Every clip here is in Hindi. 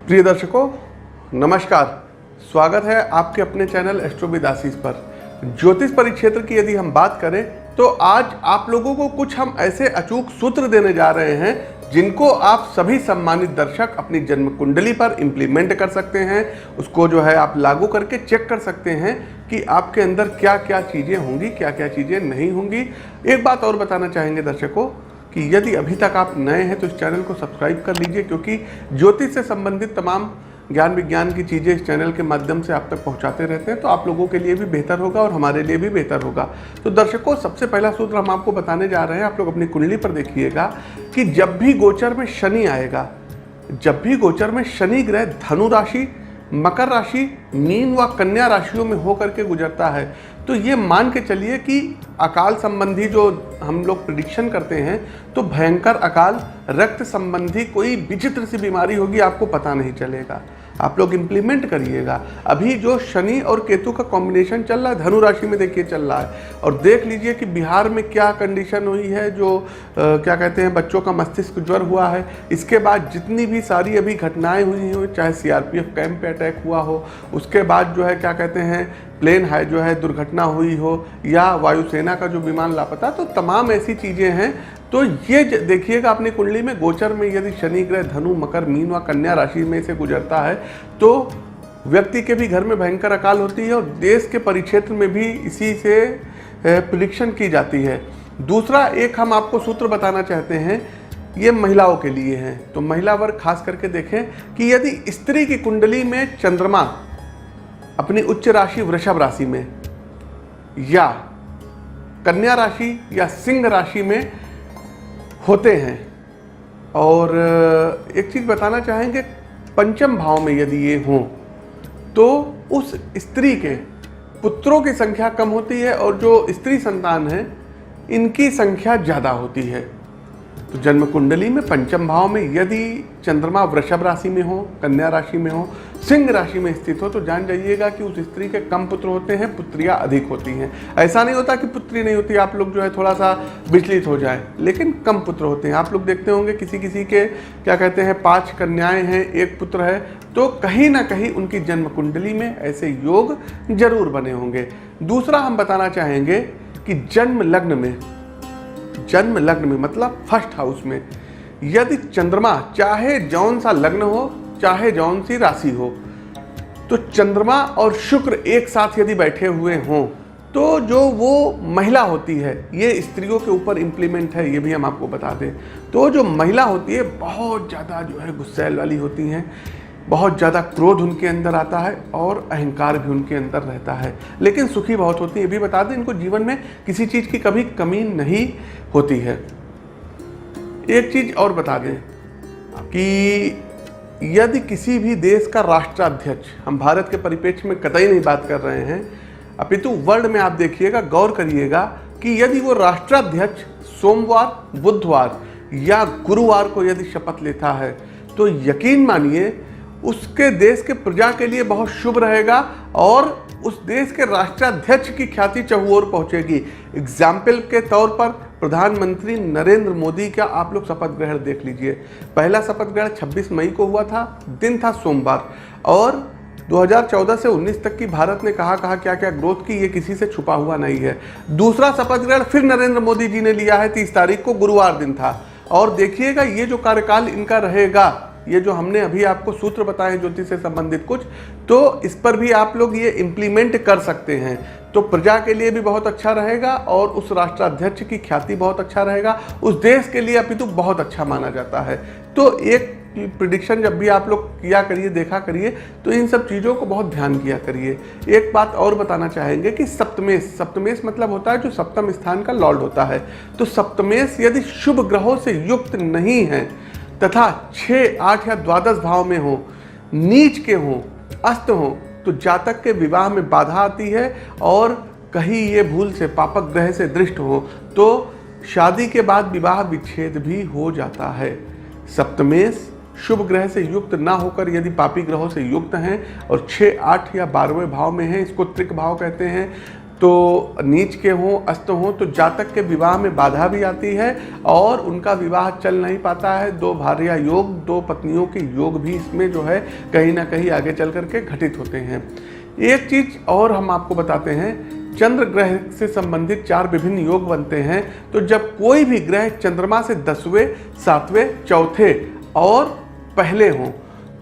प्रिय दर्शकों नमस्कार, स्वागत है आपके अपने चैनल एस्ट्रो विद आशीष पर। ज्योतिष परिक्षेत्र की यदि हम बात करें तो आज आप लोगों को कुछ हम ऐसे अचूक सूत्र देने जा रहे हैं जिनको आप सभी सम्मानित दर्शक अपनी जन्म कुंडली पर इम्प्लीमेंट कर सकते हैं। उसको जो है आप लागू करके चेक कर सकते हैं कि आपके अंदर क्या क्या चीज़ें होंगी, क्या क्या चीज़ें नहीं होंगी। एक बात और बताना चाहेंगे दर्शकों कि यदि अभी तक आप नए हैं तो इस चैनल को सब्सक्राइब कर लीजिए, क्योंकि ज्योतिष से संबंधित तमाम ज्ञान विज्ञान की चीज़ें इस चैनल के माध्यम से आप तक पहुंचाते रहते हैं, तो आप लोगों के लिए भी बेहतर होगा और हमारे लिए भी बेहतर होगा। तो दर्शकों सबसे पहला सूत्र हम आपको बताने जा रहे हैं। आप लोग अपनी कुंडली पर देखिएगा कि जब भी गोचर में शनि आएगा, जब भी गोचर में शनि ग्रह धनु राशि, मकर राशि, मीन व कन्या राशियों में होकर के गुजरता है, तो ये मान के चलिए कि अकाल संबंधी जो हम लोग प्रिडिक्शन करते हैं तो भयंकर अकाल, रक्त संबंधी कोई विचित्र सी बीमारी होगी, आपको पता नहीं चलेगा। आप लोग इम्प्लीमेंट करिएगा। अभी जो शनि और केतु का कॉम्बिनेशन चल रहा है, धनु राशि में देखिए चल रहा है, और देख लीजिए कि बिहार में क्या कंडीशन हुई है, जो क्या कहते हैं बच्चों का मस्तिष्क ज्वर हुआ है। इसके बाद जितनी भी सारी अभी घटनाएं हुई हो, चाहे सीआरपीएफ कैंप पे अटैक हुआ हो, उसके बाद जो है क्या कहते हैं प्लेन है जो है दुर्घटना हुई हो, या वायुसेना का जो विमान लापता, तो तमाम ऐसी चीज़ें हैं। तो ये देखिएगा अपनी कुंडली में गोचर में यदि शनि ग्रह धनु, मकर, मीन व कन्या राशि में से गुजरता है तो व्यक्ति के भी घर में भयंकर अकाल होती है, और देश के परिक्षेत्र में भी इसी से प्रिडिक्शन की जाती है। दूसरा एक हम आपको सूत्र बताना चाहते हैं, ये महिलाओं के लिए है। तो महिला वर्ग खास करके देखें कि यदि स्त्री की कुंडली में चंद्रमा अपनी उच्च राशि वृषभ राशि में, या कन्या राशि या सिंह राशि में होते हैं, और एक चीज़ बताना चाहेंगे पंचम भाव में यदि ये हों तो उस स्त्री के पुत्रों की संख्या कम होती है, और जो स्त्री संतान है इनकी संख्या ज़्यादा होती है। तो जन्म कुंडली में पंचम भाव में यदि चंद्रमा वृषभ राशि में हो, कन्या राशि में हो, सिंह राशि में स्थित हो, तो जान जाइएगा कि उस स्त्री के कम पुत्र होते हैं, पुत्रियां अधिक होती हैं। ऐसा नहीं होता कि पुत्री नहीं होती, आप लोग जो है थोड़ा सा विचलित हो जाए, लेकिन कम पुत्र होते हैं। आप लोग देखते होंगे किसी किसी के क्या कहते हैं 5 कन्याएं हैं, 1 पुत्र है, तो कहीं ना कहीं उनकी जन्म कुंडली में ऐसे योग जरूर बने होंगे। दूसरा हम बताना चाहेंगे कि जन्म लग्न में मतलब फर्स्ट हाउस में यदि चंद्रमा, चाहे जौन सा लग्न हो, चाहे जौन सी राशि हो, तो चंद्रमा और शुक्र एक साथ यदि बैठे हुए हों तो जो वो महिला होती है, ये स्त्रियों के ऊपर इम्प्लीमेंट है, ये भी हम आपको बता दें। तो जो महिला होती है बहुत ज़्यादा जो है गुस्सैल वाली होती हैं, बहुत ज़्यादा क्रोध उनके अंदर आता है और अहंकार भी उनके अंदर रहता है, लेकिन सुखी बहुत होती है। ये भी बता दें इनको जीवन में किसी चीज़ की कभी कमी नहीं होती है। एक चीज़ और बता दें कि यदि किसी भी देश का राष्ट्राध्यक्ष, हम भारत के परिप्रेक्ष्य में कतई नहीं बात कर रहे हैं, अपितु वर्ल्ड में आप देखिएगा, गौर करिएगा कि यदि वो राष्ट्राध्यक्ष सोमवार, बुधवार या गुरुवार को यदि शपथ लेता है तो यकीन मानिए उसके देश के प्रजा के लिए बहुत शुभ रहेगा, और उस देश के राष्ट्राध्यक्ष की ख्याति चहुओर पहुंचेगी। एग्जाम्पल के तौर पर प्रधानमंत्री नरेंद्र मोदी का आप लोग शपथ ग्रहण देख लीजिए। पहला शपथ ग्रहण 26 मई को हुआ था, दिन था सोमवार, और 2014 से 19 तक की भारत ने कहा क्या क्या ग्रोथ की, ये किसी से छुपा हुआ नहीं है। दूसरा शपथ ग्रहण फिर नरेंद्र मोदी जी ने लिया है 30 तारीख को, गुरुवार दिन था, और देखिएगा ये जो कार्यकाल इनका रहेगा, ये जो हमने अभी आपको सूत्र बताए ज्योतिष से संबंधित कुछ, तो इस पर भी आप लोग ये इम्प्लीमेंट कर सकते हैं। तो प्रजा के लिए भी बहुत अच्छा रहेगा, और उस राष्ट्राध्यक्ष की ख्याति बहुत अच्छा रहेगा, उस देश के लिए अपितु बहुत अच्छा माना जाता है। तो एक प्रिडिक्शन जब भी आप लोग किया करिए, देखा करिए, तो इन सब चीज़ों को बहुत ध्यान किया करिए। एक बात और बताना चाहेंगे कि सप्तमेश मतलब होता है जो सप्तम स्थान का लॉर्ड होता है। तो सप्तमेश यदि शुभ ग्रहों से युक्त नहीं है तथा 6, 8 या द्वादश भाव में हो, नीच के हों, अस्त हों, तो जातक के विवाह में बाधा आती है, और कहीं ये भूल से पापक ग्रह से दृष्ट हो तो शादी के बाद विवाह विच्छेद भी हो जाता है। सप्तमेश शुभ ग्रह से युक्त ना होकर यदि पापी ग्रहों से युक्त हैं और 6, 8 या 12वें भाव में हैं, इसको त्रिक भाव कहते हैं, तो नीच के हों, अस्त हों, तो जातक के विवाह में बाधा भी आती है और उनका विवाह चल नहीं पाता है। दो भार्या योग, दो पत्नियों के योग भी इसमें जो है कहीं ना कहीं आगे चल करके घटित होते हैं। एक चीज और हम आपको बताते हैं, चंद्र ग्रह से संबंधित 4 विभिन्न योग बनते हैं। तो जब कोई भी ग्रह चंद्रमा से 10वें, 7वें, चौथे और पहले हों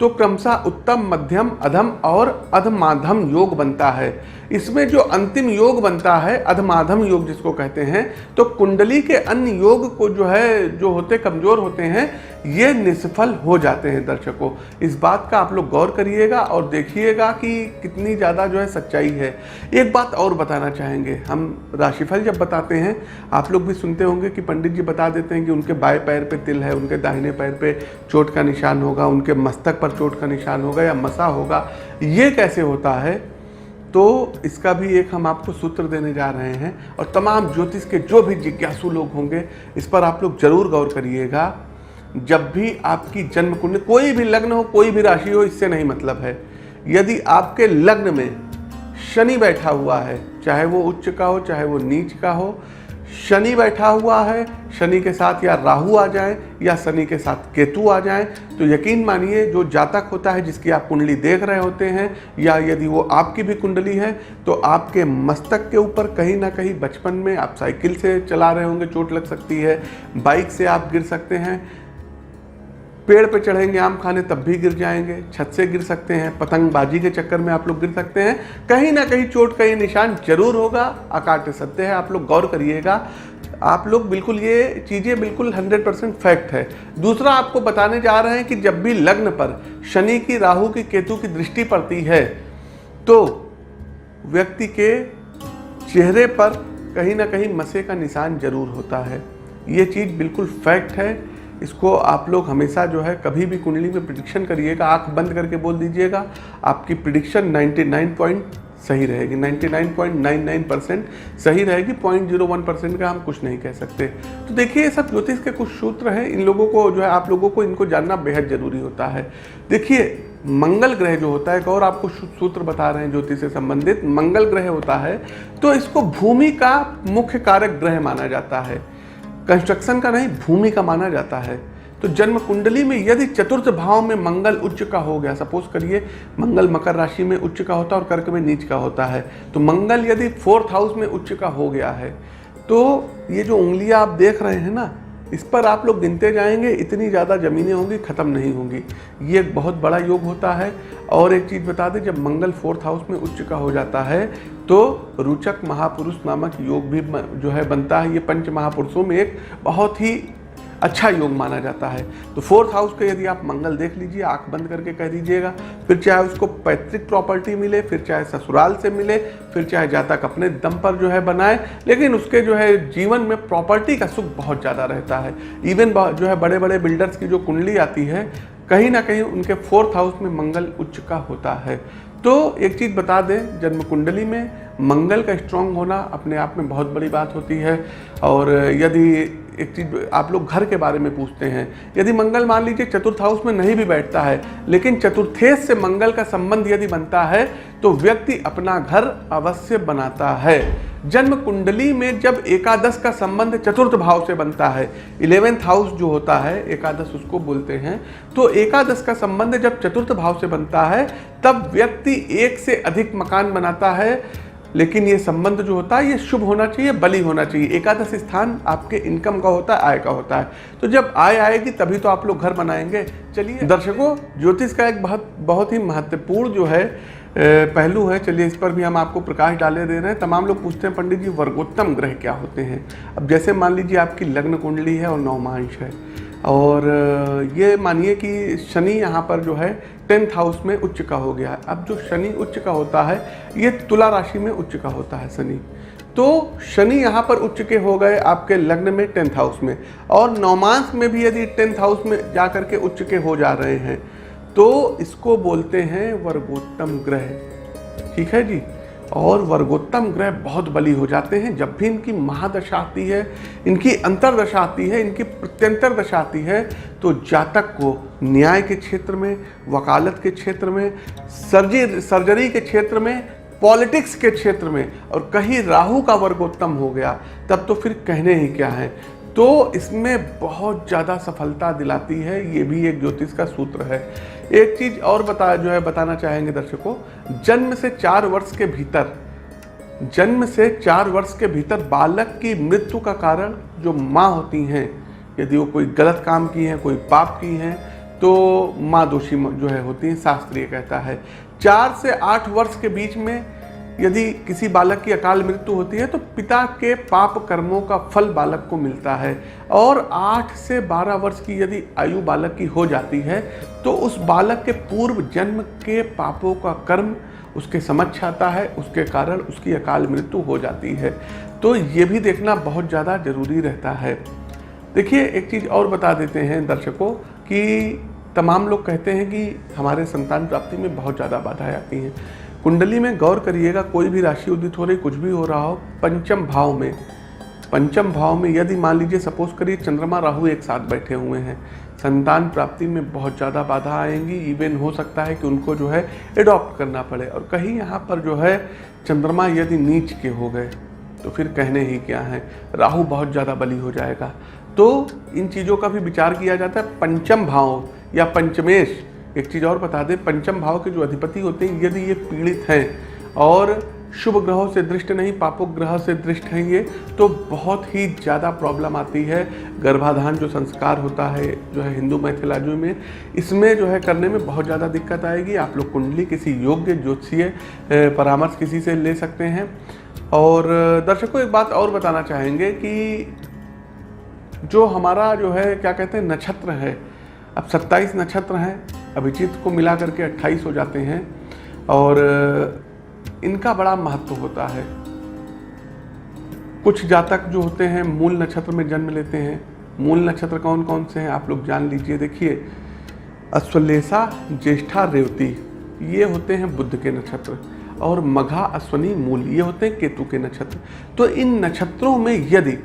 तो क्रमशः उत्तम, मध्यम, अधम और अधमाधम योग बनता है। इसमें जो अंतिम योग बनता है अधमाधम योग जिसको कहते हैं, तो कुंडली के अन्य योग को जो होते कमजोर होते हैं ये निष्फल हो जाते हैं। दर्शकों, इस बात का आप लोग गौर करिएगा और देखिएगा कि कितनी ज़्यादा जो है सच्चाई है। एक बात और बताना चाहेंगे, हम राशिफल जब बताते हैं आप लोग भी सुनते होंगे कि पंडित जी बता देते हैं कि उनके बाएं पैर पे तिल है, उनके दाहिने पैर पे चोट का निशान होगा, उनके मस्तक पर चोट का निशान होगा या मसा होगा। ये कैसे होता है? तो इसका भी एक हम आपको सूत्र देने जा रहे हैं और तमाम ज्योतिष के जो भी जिज्ञासु लोग होंगे इस पर आप लोग जरूर गौर करिएगा। जब भी आपकी जन्म कुंडली, कोई भी लग्न हो, कोई भी राशि हो, इससे नहीं मतलब है। यदि आपके लग्न में शनि बैठा हुआ है, चाहे वो उच्च का हो चाहे वो नीच का हो, शनि बैठा हुआ है, शनि के साथ या राहु आ जाए या शनि के साथ केतु आ जाए, तो यकीन मानिए जो जातक होता है जिसकी आप कुंडली देख रहे होते हैं या यदि वो आपकी भी कुंडली है तो आपके मस्तक के ऊपर कहीं ना कहीं बचपन में आप साइकिल से चला रहे होंगे, चोट लग सकती है, बाइक से आप गिर सकते हैं, पेड़ पे चढ़ेंगे आम खाने तब भी गिर जाएंगे, छत से गिर सकते हैं, पतंगबाजी के चक्कर में आप लोग गिर सकते हैं, कहीं ना कहीं चोट का ये निशान जरूर होगा। अकाट्य सत्य है, आप लोग गौर करिएगा। आप लोग बिल्कुल ये चीज़ें बिल्कुल 100% फैक्ट है। दूसरा आपको बताने जा रहे हैं कि जब भी लग्न पर शनि की, राहु की, केतु की दृष्टि पड़ती है तो व्यक्ति के चेहरे पर कहीं ना कहीं मसे का निशान जरूर होता है। ये चीज़ बिल्कुल फैक्ट है। इसको आप लोग हमेशा जो है कभी भी कुंडली में प्रिडिक्शन करिएगा, आंख बंद करके बोल दीजिएगा, आपकी प्रिडिक्शन 99 पॉइंट सही रहेगी, 99.99% सही रहेगी। 0.01% का हम कुछ नहीं कह सकते। तो देखिए, ये सब ज्योतिष के कुछ सूत्र हैं, इन लोगों को जो है आप लोगों को इनको जानना बेहद जरूरी होता है। देखिए, मंगल ग्रह जो होता है, और आपको सूत्र बता रहे हैं ज्योतिष से संबंधित, मंगल ग्रह होता है तो इसको भूमि का मुख्य कारक ग्रह माना जाता है, कंस्ट्रक्शन का नहीं, भूमि का माना जाता है। तो जन्म कुंडली में यदि चतुर्थ भाव में मंगल उच्च का हो गया, सपोज करिए मंगल मकर राशि में उच्च का होता है और कर्क में नीच का होता है, तो मंगल यदि 4th हाउस में उच्च का हो गया है तो ये जो उंगलियां आप देख रहे हैं ना, इस पर आप लोग गिनते जाएंगे, इतनी ज़्यादा ज़मीनें होंगी, ख़त्म नहीं होंगी। ये एक बहुत बड़ा योग होता है। और एक चीज़ बता दें, जब मंगल 4th हाउस में उच्च का हो जाता है तो रुचक महापुरुष नामक योग भी जो है बनता है। ये पंच महापुरुषों में एक बहुत ही अच्छा योग माना जाता है। तो 4th हाउस के यदि आप मंगल देख लीजिए, आंख बंद करके कह दीजिएगा, फिर चाहे उसको पैतृक प्रॉपर्टी मिले, फिर चाहे ससुराल से मिले, फिर चाहे जातक अपने दम पर जो है बनाए, लेकिन उसके जो है जीवन में प्रॉपर्टी का सुख बहुत ज़्यादा रहता है। इवन जो है बड़े बड़े बिल्डर्स की जो कुंडली आती है, कहीं ना कहीं उनके 4th हाउस में मंगल उच्च का होता है। तो एक चीज़ बता दें, जन्म कुंडली में मंगल का स्ट्रांग होना अपने आप में बहुत बड़ी बात होती है। और यदि एक चीज़ आप लोग घर के बारे में पूछते हैं, यदि मंगल मान लीजिए 4th हाउस में नहीं भी बैठता है, लेकिन चतुर्थेश से मंगल का संबंध यदि बनता है तो व्यक्ति अपना घर अवश्य बनाता है। जन्म कुंडली में जब एकादश का संबंध 4th भाव से बनता है, 11th हाउस जो होता है एकादश उसको बोलते हैं, तो एकादश का संबंध जब 4th भाव से बनता है तब व्यक्ति एक से अधिक मकान बनाता है। लेकिन ये संबंध जो होता है ये शुभ होना चाहिए, बली होना चाहिए। एकादश स्थान आपके इनकम का होता है, आय का होता है। तो जब आय आएगी तभी तो आप लोग घर बनाएंगे। चलिए दर्शकों, ज्योतिष का एक बहुत ही महत्वपूर्ण जो है पहलू है, चलिए इस पर भी हम आपको प्रकाश डाले दे रहे हैं। तमाम लोग पूछते हैं पंडित जी वर्गोत्तम ग्रह क्या होते हैं। अब जैसे मान लीजिए आपकी लग्न कुंडली है और नवमांश है, और ये मानिए कि शनि यहाँ पर जो है 10th हाउस में उच्च का हो गया है। अब जो शनि उच्च का होता है ये तुला राशि में उच्च का होता है शनि। तो शनि यहाँ पर उच्च के हो गए आपके लग्न में 10th हाउस में, और नवमांश में भी यदि 10th हाउस में जा करके उच्च के हो जा रहे हैं तो इसको बोलते हैं वर्गोत्तम ग्रह। ठीक है जी। और वर्गोत्तम ग्रह बहुत बली हो जाते हैं जब भी इनकी महादशा आती है, इनकी अंतरदशा आती है, इनकी प्रत्यंतर दशा आती है, तो जातक को न्याय के क्षेत्र में, वकालत के क्षेत्र में, सर्जरी के क्षेत्र में पॉलिटिक्स के क्षेत्र में और कहीं राहु का वर्गोत्तम हो गया, तब तो फिर कहने ही क्या है। तो इसमें बहुत ज़्यादा सफलता दिलाती है, ये भी एक ज्योतिष का सूत्र है। एक चीज़ और बताना चाहेंगे दर्शकों, जन्म से 4 वर्ष के भीतर बालक की मृत्यु का कारण जो माँ होती हैं, यदि वो कोई गलत काम की हैं, कोई पाप की हैं, तो माँ दोषी होती हैं, शास्त्रीय कहता है। 4 से 8 वर्ष के बीच में यदि किसी बालक की अकाल मृत्यु होती है तो पिता के पाप कर्मों का फल बालक को मिलता है। और 8 से 12 वर्ष की यदि आयु बालक की हो जाती है तो उस बालक के पूर्व जन्म के पापों का कर्म उसके समक्ष आता है, उसके कारण उसकी अकाल मृत्यु हो जाती है। तो ये भी देखना बहुत ज़्यादा जरूरी रहता है। देखिए, एक चीज़ और बता देते हैं दर्शकों कि तमाम लोग कहते हैं कि हमारे संतान प्राप्ति में बहुत ज़्यादा बाधाएं आती हैं। कुंडली में गौर करिएगा, कोई भी राशि उदित हो रही, कुछ भी हो रहा हो, पंचम भाव में यदि मान लीजिए सपोज करिए चंद्रमा राहु एक साथ बैठे हुए हैं, संतान प्राप्ति में बहुत ज़्यादा बाधा आएंगी। इवन हो सकता है कि उनको एडॉप्ट करना पड़े। और कहीं यहाँ पर चंद्रमा यदि नीच के हो गए तो फिर कहने ही क्या है, राहु बहुत ज़्यादा बली हो जाएगा। तो इन चीज़ों का भी विचार किया जाता है। पंचम भाव या पंचमेश, एक चीज़ और बता दें, पंचम भाव के जो अधिपति होते हैं यदि ये पीड़ित हैं और शुभ ग्रहों से दृष्ट नहीं, पापों ग्रह से दृष्ट हैं ये, तो बहुत ही ज़्यादा प्रॉब्लम आती है। गर्भाधान जो संस्कार होता है हिंदू मैथोलॉजी में, इसमें करने में बहुत ज़्यादा दिक्कत आएगी। आप लोग कुंडली किसी योग्य ज्योतिषीय परामर्श किसी से ले सकते हैं। और दर्शकों, एक बात और बताना चाहेंगे कि जो हमारा क्या कहते हैं नक्षत्र है, अब 27 नक्षत्र हैं, अभिजीत को मिला करके 28 हो जाते हैं और इनका बड़ा महत्व होता है। कुछ जातक जो होते हैं मूल नक्षत्र में जन्म लेते हैं। मूल नक्षत्र कौन कौन से हैं आप लोग जान लीजिए। देखिए, अश्वलेषा, ज्येष्ठा, रेवती, ये होते हैं बुध के नक्षत्र। और मघा, अश्वनी, मूल, ये होते हैं केतु के नक्षत्र। तो इन नक्षत्रों में यदि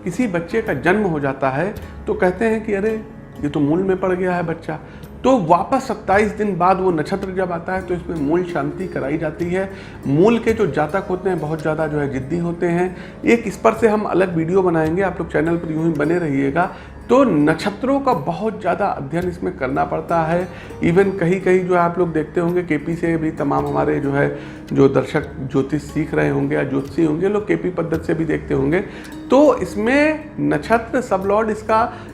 किसी बच्चे का जन्म हो जाता है तो कहते हैं कि अरे ये तो मूल में पड़ गया है बच्चा। तो वापस 27 दिन बाद वो नक्षत्र जब आता है तो इसमें मूल शांति कराई जाती है। मूल के जो जातक होते हैं बहुत ज़्यादा जिद्दी होते हैं। एक इस पर से हम अलग वीडियो बनाएंगे, आप लोग चैनल पर यूँ ही बने रहिएगा। तो नक्षत्रों का बहुत ज़्यादा अध्ययन इसमें करना पड़ता है। इवन कहीं आप लोग देखते होंगे केपी से भी तमाम हमारे जो दर्शक ज्योतिष सीख रहे होंगे या ज्योतिषी होंगे, लोग केपी पद्धति से भी देखते होंगे। तो इसमें नक्षत्र सब लॉर्ड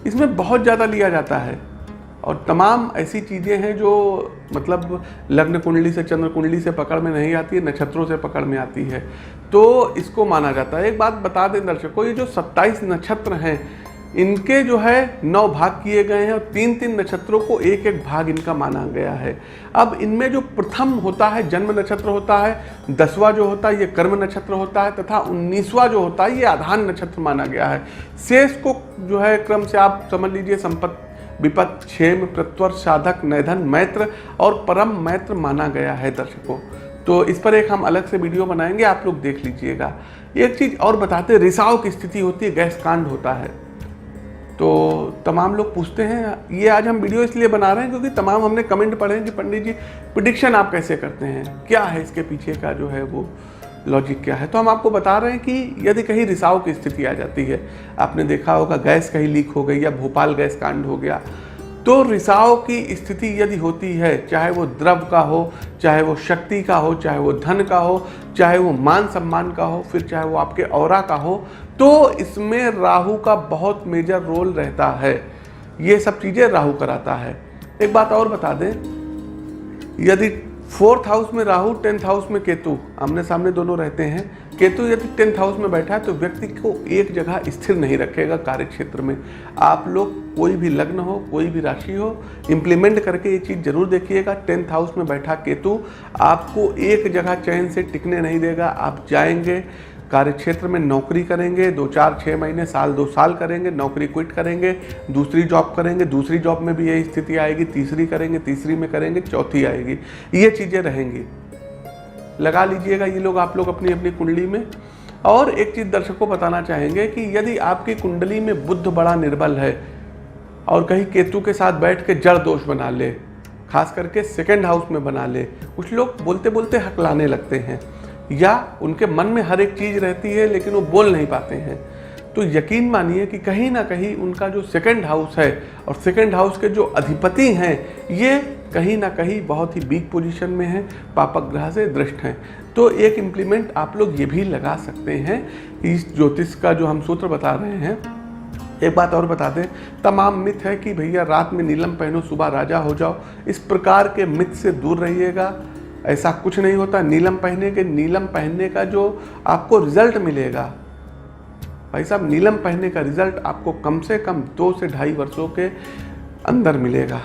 इसमें बहुत ज़्यादा लिया जाता है। और तमाम ऐसी चीज़ें हैं जो मतलब लग्न कुंडली से, चंद्र कुंडली से पकड़ में नहीं आती है, नक्षत्रों से पकड़ में आती है। तो इसको माना जाता है। एक बात बता दें दर्शकों, ये जो 27 नक्षत्र हैं इनके 9 भाग किए गए हैं और 3-3 नक्षत्रों को एक भाग इनका माना गया है। अब इनमें जो प्रथम होता है जन्म नक्षत्र होता है, 10वां जो होता है ये कर्म नक्षत्र होता है तथा 19वां जो होता है ये आधान नक्षत्र माना गया है। शेष को क्रम से आप समझ लीजिए संपत्ति, विपत, क्षेम, प्रत्वर, साधक, नैधन, मैत्र और परम मैत्र माना गया है दर्शकों। तो इस पर एक हम अलग से वीडियो बनाएंगे, आप लोग देख लीजिएगा। एक चीज़ और बताते, रिसाव की स्थिति होती है, गैस कांड होता है। तो तमाम लोग पूछते हैं, ये आज हम वीडियो इसलिए बना रहे हैं क्योंकि तमाम हमने कमेंट पढ़े हैं कि पंडित जी प्रेडिक्शन आप कैसे करते हैं, क्या है इसके पीछे का वो लॉजिक क्या है। तो हम आपको बता रहे हैं कि यदि कहीं रिसाव की स्थिति आ जाती है, आपने देखा होगा गैस कहीं लीक हो गई या भोपाल गैस कांड हो गया, तो रिसाव की स्थिति यदि होती है, चाहे वो द्रव का हो, चाहे वो शक्ति का हो, चाहे वो धन का हो, चाहे वो मान सम्मान का हो, फिर चाहे वो आपके औरा का हो, तो इसमें राहु का बहुत मेजर रोल रहता है। ये सब चीज़ें राहु कराता है। एक बात और बता दें, यदि 4th हाउस में राहु, 10th हाउस में केतु, आमने सामने दोनों रहते हैं, केतु यदि 10th हाउस में बैठा है तो व्यक्ति को एक जगह स्थिर नहीं रखेगा कार्य क्षेत्र में। आप लोग कोई भी लग्न हो, कोई भी राशि हो, इम्प्लीमेंट करके ये चीज़ जरूर देखिएगा। 10th हाउस में बैठा केतु आपको एक जगह चैन से टिकने नहीं देगा। आप जाएंगे कार्य क्षेत्र में, नौकरी करेंगे, 2, 4, 6 महीने, साल 2 साल करेंगे, नौकरी क्विट करेंगे, दूसरी जॉब करेंगे, दूसरी जॉब में भी यही स्थिति आएगी, तीसरी करेंगे, तीसरी में करेंगे, चौथी आएगी, ये चीज़ें रहेंगी। लगा लीजिएगा ये लोग, आप लोग अपनी अपनी कुंडली में। और एक चीज़ दर्शकों बताना चाहेंगे कि यदि आपकी कुंडली में बुध बड़ा निर्बल है और कहीं केतु के साथ बैठ के जड़ दोष बना ले, खास करके 2nd हाउस में बना ले, कुछ लोग बोलते बोलते हकलाने लगते हैं, या उनके मन में हर एक चीज़ रहती है लेकिन वो बोल नहीं पाते हैं, तो यकीन मानिए कि कहीं ना कहीं उनका जो सेकंड हाउस है और सेकंड हाउस के जो अधिपति हैं ये कहीं ना कहीं बहुत ही वीक पोजीशन में हैं, पापक ग्रह से दृष्ट हैं। तो एक इम्प्लीमेंट आप लोग ये भी लगा सकते हैं कि इस ज्योतिष का जो हम सूत्र बता रहे हैं। एक बात और बता दें, तमाम मिथ है कि भैया रात में नीलम पहनो सुबह राजा हो जाओ, इस प्रकार के मिथ से दूर रहिएगा। ऐसा कुछ नहीं होता। नीलम पहनने का जो आपको रिजल्ट मिलेगा भाई साहब, नीलम पहनने का रिजल्ट आपको कम से कम 2 से 2.5 वर्षों के अंदर मिलेगा,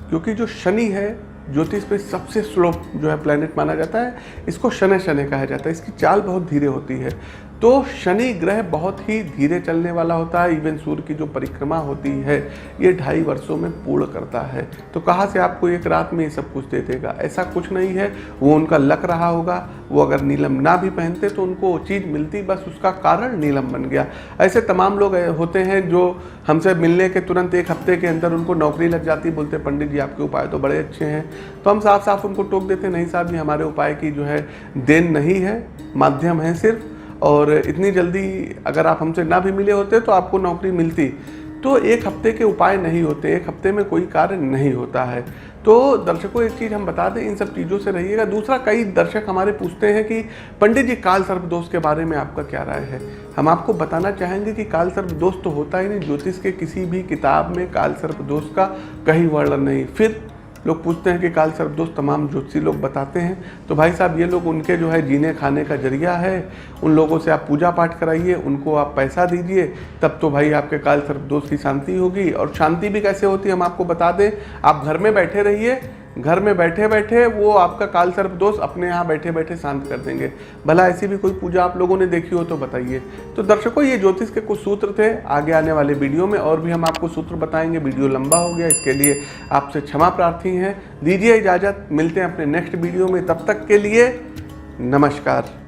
क्योंकि जो शनि है ज्योतिष पे सबसे स्लो जो है प्लैनेट माना जाता है, इसको शनै शनै कहा जाता है, इसकी चाल बहुत धीरे होती है। तो शनि ग्रह बहुत ही धीरे चलने वाला होता है। इवन सूर्य की जो परिक्रमा होती है ये 2.5 वर्षों में पूर्ण करता है। तो कहाँ से आपको एक रात में ये सब कुछ दे देगा, ऐसा कुछ नहीं है। वो उनका लक रहा होगा, वो अगर नीलम ना भी पहनते तो उनको वो चीज़ मिलती, बस उसका कारण नीलम बन गया। ऐसे तमाम लोग होते हैं जो हमसे मिलने के तुरंत 1 हफ्ते के अंदर उनको नौकरी लग जाती, बोलते पंडित जी आपके उपाय तो बड़े अच्छे हैं। तो हम साफ साफ उनको टोक देते, नहीं साहब ये हमारे उपाय की जो है देन नहीं है, माध्यम है सिर्फ, और इतनी जल्दी अगर आप हमसे ना भी मिले होते तो आपको नौकरी मिलती। तो 1 हफ्ते के उपाय नहीं होते, 1 हफ्ते में कोई कार्य नहीं होता है। तो दर्शकों एक चीज़ हम बता दें, इन सब चीज़ों से रहिएगा। दूसरा, कई दर्शक हमारे पूछते हैं कि पंडित जी काल सर्प दोष के बारे में आपका क्या राय है। हम आपको बताना चाहेंगे कि काल सर्प दोष तो होता ही नहीं, ज्योतिष के किसी भी किताब में काल सर्प दोष का कहीं वर्णन नहीं। फिर लोग पूछते हैं कि काल सर्प दोष तमाम ज्योतिषी लोग बताते हैं, तो भाई साहब ये लोग उनके जो है जीने खाने का जरिया है। उन लोगों से आप पूजा पाठ कराइए, उनको आप पैसा दीजिए, तब तो भाई आपके काल सर्प दोष की शांति होगी। और शांति भी कैसे होती है हम आपको बता दें। आप घर में बैठे रहिए, घर में बैठे बैठे वो आपका काल सर्प दोष अपने यहाँ बैठे बैठे शांत कर देंगे। भला ऐसी भी कोई पूजा आप लोगों ने देखी हो तो बताइए। तो दर्शकों ये ज्योतिष के कुछ सूत्र थे। आगे आने वाले वीडियो में और भी हम आपको सूत्र बताएंगे। वीडियो लंबा हो गया, इसके लिए आपसे क्षमा प्रार्थी हैं। दीजिए इजाज़त, मिलते हैं अपने नेक्स्ट वीडियो में। तब तक के लिए नमस्कार।